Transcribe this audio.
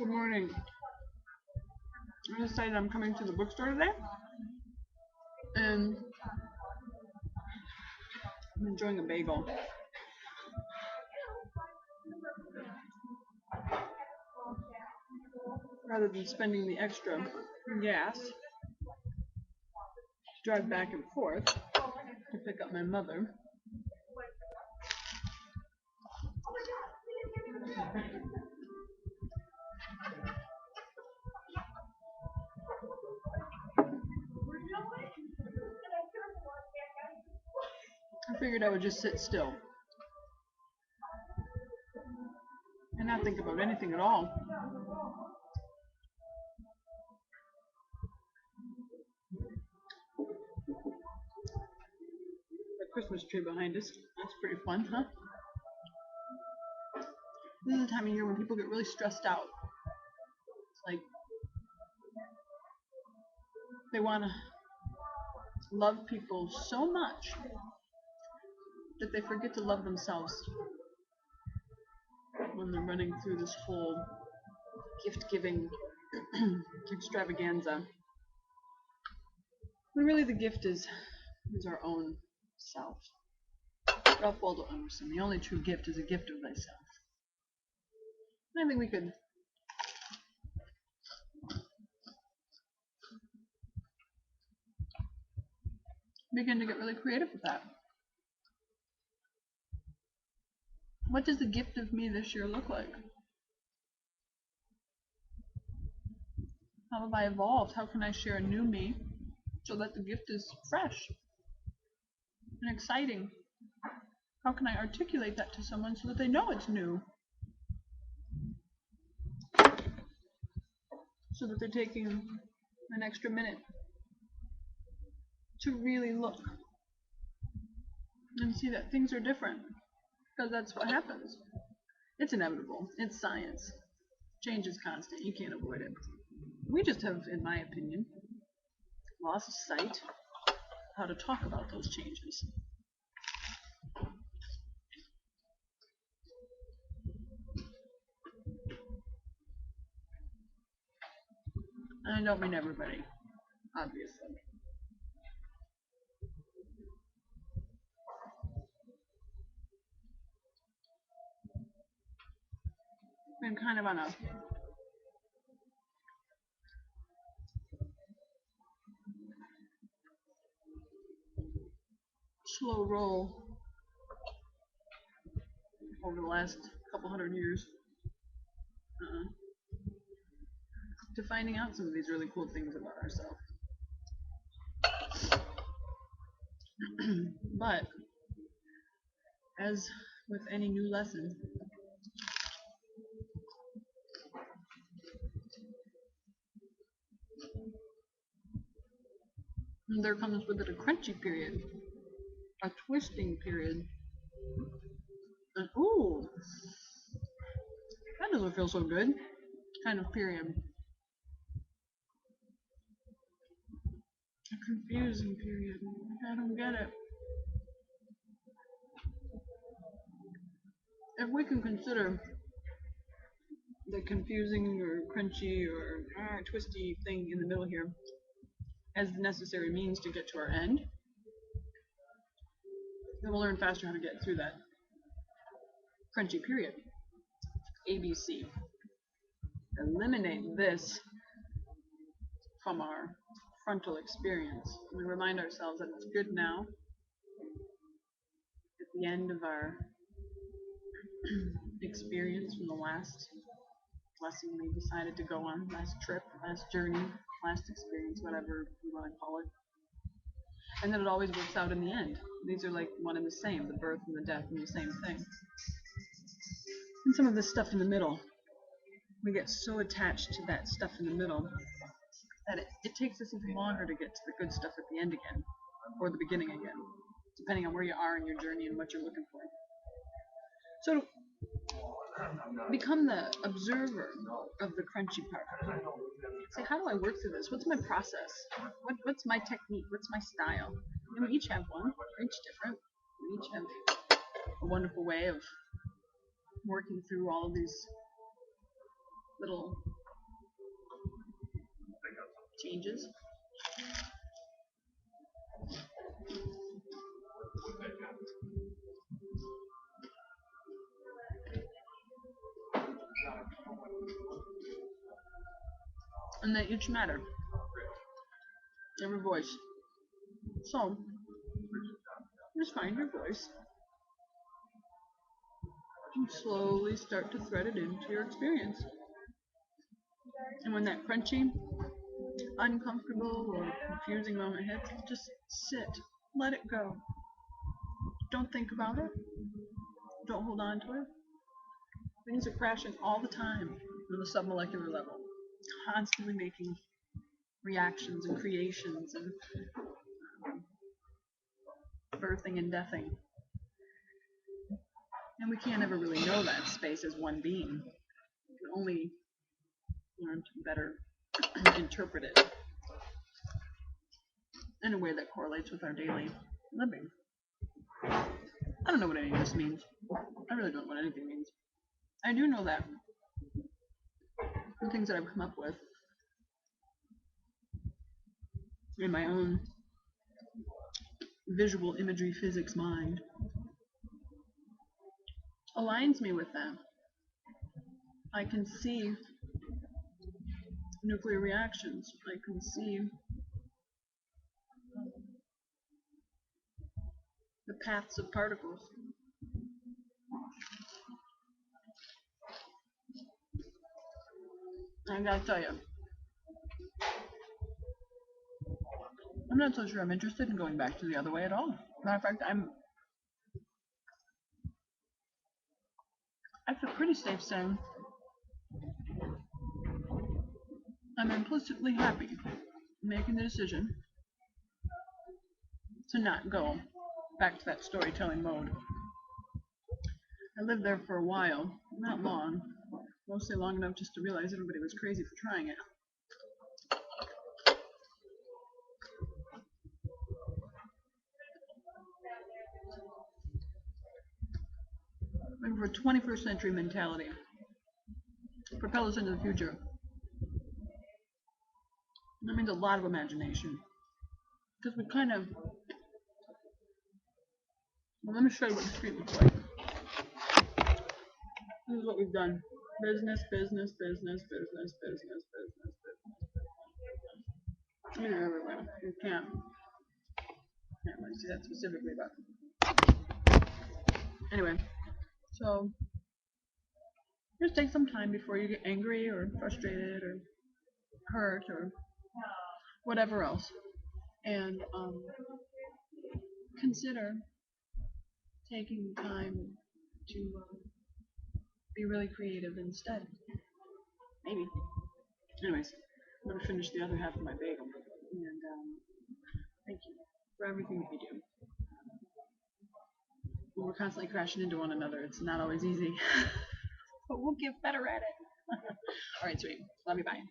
Good morning. I decided I'm coming to the bookstore today, and I'm enjoying a bagel. Rather than spending the extra gas to drive back and forth to pick up my mother. I figured I would just sit still and not think about anything at all. The Christmas tree behind us, that's pretty fun, huh? This is the time of year when people get really stressed out. It's like they want to love people so much that they forget to love themselves when they're running through this whole gift-giving extravaganza. When really the gift is our own self. Ralph Waldo Emerson, the only true gift is a gift of thyself. I think we could begin to get really creative with that. What does the gift of me this year look like? How have I evolved? How can I share a new me so that the gift is fresh and exciting? How can I articulate that to someone so that they know it's new? So that they're taking an extra minute to really look and see that things are different, because that's what happens. It's inevitable. It's science. Change is constant. You can't avoid it. We just have, in my opinion, lost sight how to talk about those changes. And I don't mean everybody, obviously. I'm kind of on a slow roll over the last couple hundred years to finding out some of these really cool things about ourselves. But as with any new lesson, there comes with it a crunchy period, a twisting period, and ooh, that doesn't feel so good kind of period. A confusing period. I don't get it. If we can consider the confusing or crunchy or twisty thing in the middle here as the necessary means to get to our end, then we'll learn faster how to get through that crunchy period. ABC. Eliminate this from our frontal experience. We remind ourselves that it's good now. At the end of our experience from the last lesson we decided to go on, last trip, last journey, last experience, whatever you want to call it. And then it always works out in the end. These are like one and the same, the birth and the death and the same thing. And some of this stuff in the middle, we get so attached to that stuff in the middle that it takes us even longer to get to the good stuff at the end again, or the beginning again, depending on where you are in your journey and what you're looking for. So become the observer of the crunchy part. Say, how do I work through this? What's my process? What's my technique? What's my style? And we each have one. We're each different. We each have a wonderful way of working through all of these little changes. And they each matter. Every voice. So, just find your voice and slowly start to thread it into your experience. And when that crunchy, uncomfortable, or confusing moment hits, just sit. Let it go. Don't think about it. Don't hold on to it. Things are crashing all the time on the submolecular level, constantly making reactions and creations and birthing and deathing. And we can't ever really know that space as one being. We can only learn to better interpret it in a way that correlates with our daily living. I don't know what any of this means. I really don't know what anything means. I do know that the things that I've come up with in my own visual imagery physics mind aligns me with them. I can see nuclear reactions. I can see the paths of particles. I gotta tell you, I'm not so sure I'm interested in going back to the other way at all. Matter of fact, I feel pretty safe saying I'm implicitly happy making the decision to not go back to that storytelling mode. I lived there for a while, not long, mostly long enough just to realize everybody was crazy for trying it. And for a 21st century mentality, propel us into the future. That means a lot of imagination. Because we kind of, well, let me show you what the street looks like. This is what we've done. Business, business, business, business, business, business, business. I mean, everywhere. You can't really see that specifically, but anyway. So, just take some time before you get angry or frustrated or hurt or whatever else. And consider taking time to be really creative instead. Maybe. Anyways, I'm going to finish the other half of my bagel. And thank you for everything that you do. We're constantly crashing into one another. It's not always easy. But we'll get better at it. Alright, sweet. Love you. Bye.